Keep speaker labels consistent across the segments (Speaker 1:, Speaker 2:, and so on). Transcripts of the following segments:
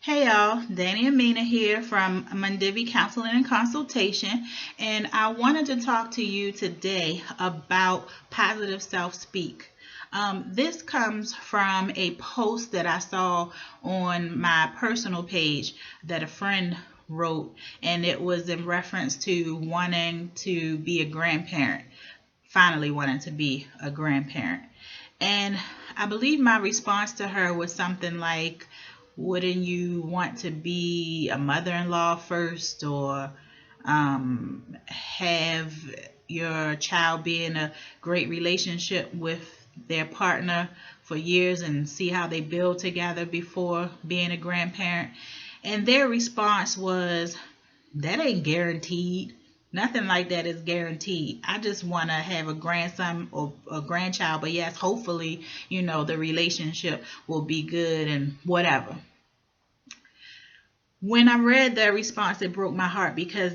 Speaker 1: Hey y'all, Danny and Mina here from MonDivi Counseling and Consultation, and I wanted to talk to you today about positive self speak. This comes from a post that I saw on my personal page that a friend wrote, and it was in reference to wanting to be a grandparent, finally wanting to be a grandparent. And I believe my response to her was something like, wouldn't you want to be a mother in law first, or have your child be in a great relationship with their partner for years and see how they build together before being a grandparent? And their response was, that ain't guaranteed. Nothing like that is guaranteed. I just want to have a grandson or a grandchild, but yes, hopefully, the relationship will be good and whatever. When I read that response, it broke my heart because,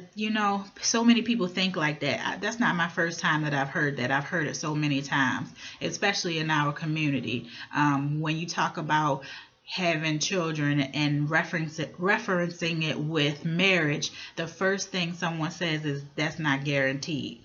Speaker 1: so many people think like that. That's not my first time that I've heard that. I've heard it so many times, especially in our community. When you talk about having children and referencing it with marriage, the first thing someone says is that's not guaranteed.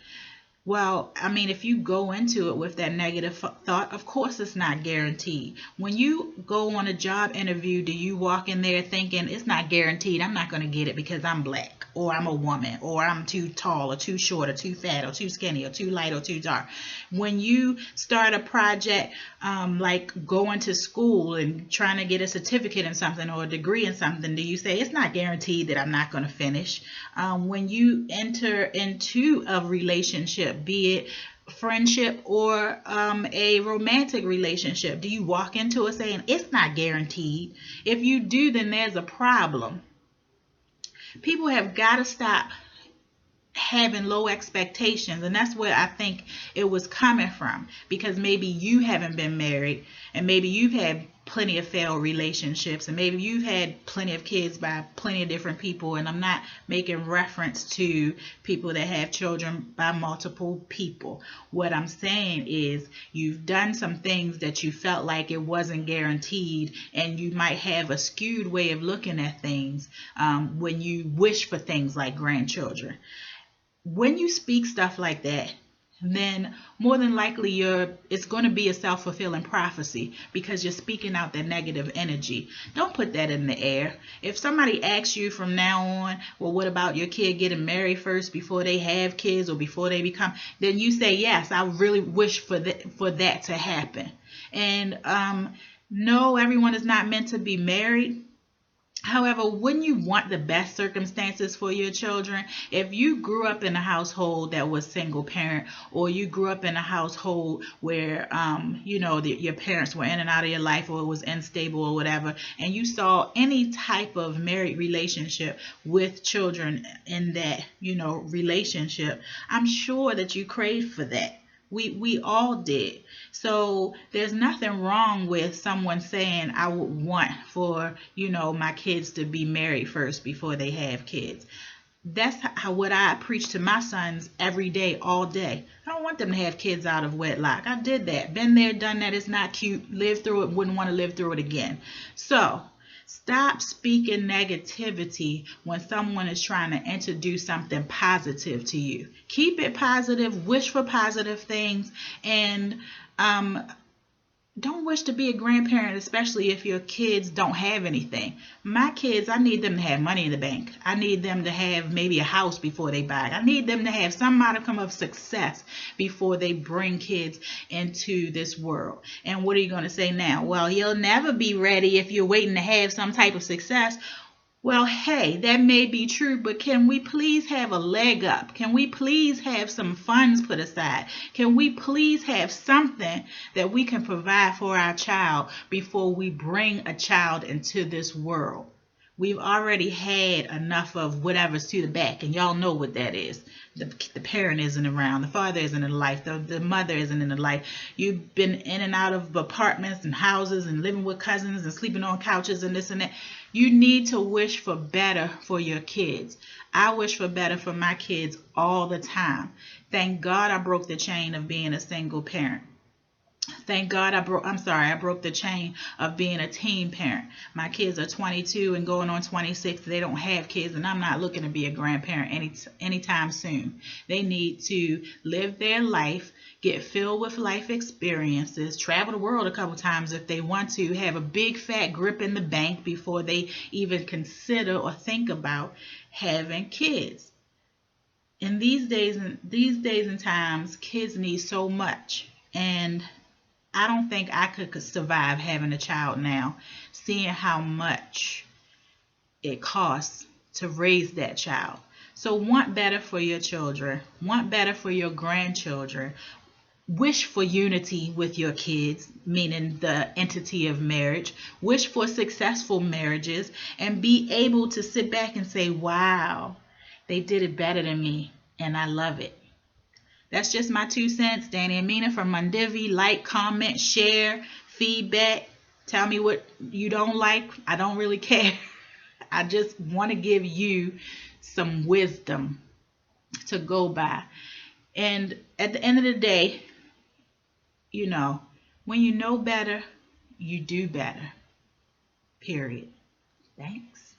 Speaker 1: Well, I mean, if you go into it with that negative thought, of course it's not guaranteed. When you go on a job interview, do you walk in there thinking it's not guaranteed? I'm not going to get it because I'm black, or I'm a woman, or I'm too tall, or too short, or too fat, or too skinny, or too light, or too dark. When you start a project, like going to school and trying to get a certificate in something or a degree in something, do you say it's not guaranteed that I'm not going to finish? When you enter into a relationship, be it friendship or a romantic relationship, do you walk into it saying it's not guaranteed? If you do, then there's a problem. People have got to stop having low expectations, and that's where I think it was coming from, because maybe you haven't been married, and maybe you've had plenty of failed relationships, and maybe you've had plenty of kids by plenty of different people. And I'm not making reference to people that have children by multiple people. What I'm saying is you've done some things that you felt like it wasn't guaranteed, and you might have a skewed way of looking at things when you wish for things like grandchildren. When you speak stuff like that, then more than likely it's going to be a self-fulfilling prophecy, because you're speaking out that negative energy. Don't put that in the air. If somebody asks you from now on, well, what about your kid getting married first before they have kids or before they become, then you say, yes, I really wish for that to happen. And no, everyone is not meant to be married. However, wouldn't you want the best circumstances for your children? If you grew up in a household that was single parent, or you grew up in a household where, your parents were in and out of your life, or it was unstable or whatever, and you saw any type of married relationship with children in that, relationship, I'm sure that you crave for that. We all did. So there's nothing wrong with someone saying, I would want for, my kids to be married first before they have kids. That's what I preach to my sons every day, all day. I don't want them to have kids out of wedlock. I did that. Been there, done that. It's not cute. Lived through it. Wouldn't want to live through it again. So stop speaking negativity when someone is trying to introduce something positive to you. Keep it positive, wish for positive things, and um, don't wish to be a grandparent, especially if your kids don't have anything. My kids, I need them to have money in the bank. I need them to have maybe a house before they buy it. I need them to have some modicum of success before they bring kids into this world. And what are you going to say now? Well, you'll never be ready if you're waiting to have some type of success. Well, hey, that may be true, but can we please have a leg up? Can we please have some funds put aside? Can we please have something that we can provide for our child before we bring a child into this world? We've already had enough of whatever's to the back, and y'all know what that is. The parent isn't around, the father isn't in life, the mother isn't in the life. You've been in and out of apartments and houses and living with cousins and sleeping on couches and this and that. You need to wish for better for your kids. I wish for better for my kids all the time. Thank God I broke the chain of being a single parent. Thank God I broke the chain of being a teen parent. My kids are 22 and going on 26. They don't have kids, and I'm not looking to be a grandparent anytime soon. They need to live their life, get filled with life experiences, travel the world a couple times if they want to, have a big fat grip in the bank before they even consider or think about having kids. In these days and times, kids need so much. And I don't think I could survive having a child now, seeing how much it costs to raise that child. So want better for your children, want better for your grandchildren, wish for unity with your kids, meaning the entity of marriage, wish for successful marriages, and be able to sit back and say, wow, they did it better than me, and I love it. That's just my 2 cents. Danny and Mina from MonDivi. Like, comment, share, feedback. Tell me what you don't like. I don't really care. I just want to give you some wisdom to go by. And at the end of the day, you know, when you know better, you do better. Period. Thanks.